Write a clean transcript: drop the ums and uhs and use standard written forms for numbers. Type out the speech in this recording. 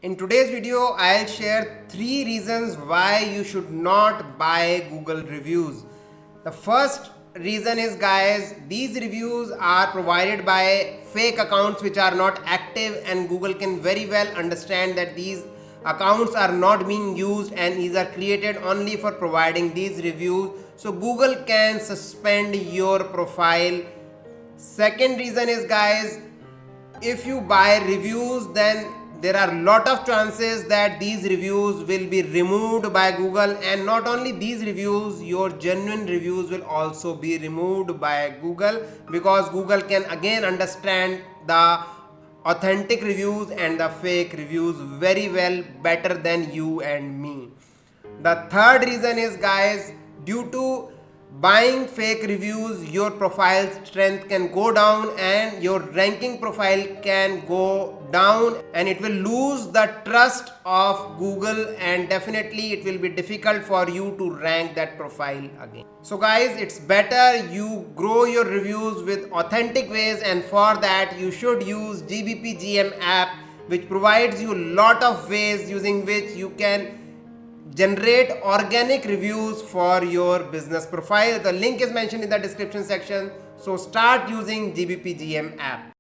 In today's video, I'll share 3 reasons why you should not buy Google reviews. The first reason is, guys, these reviews are provided by fake accounts which are not active, and Google can very well understand that these accounts are not being used and these are created only for providing these reviews. So Google can suspend your profile. Second reason is, guys, if you buy reviews, then there are a lot of chances that these reviews will be removed by Google, and not only these reviews, your genuine reviews will also be removed by Google, because Google can again understand the authentic reviews and the fake reviews very well, better than you and me. The third reason is, guys, due to buying fake reviews, your profile strength can go down and your ranking profile can go down, and it will lose the trust of Google, and definitely it will be difficult for you to rank that profile again. So guys, it's better you grow your reviews with authentic ways, and for that you should use gbpgm app, which provides you a lot of ways using which you can generate organic reviews for your business profile. The link is mentioned in the description section. So start using gbpgm app.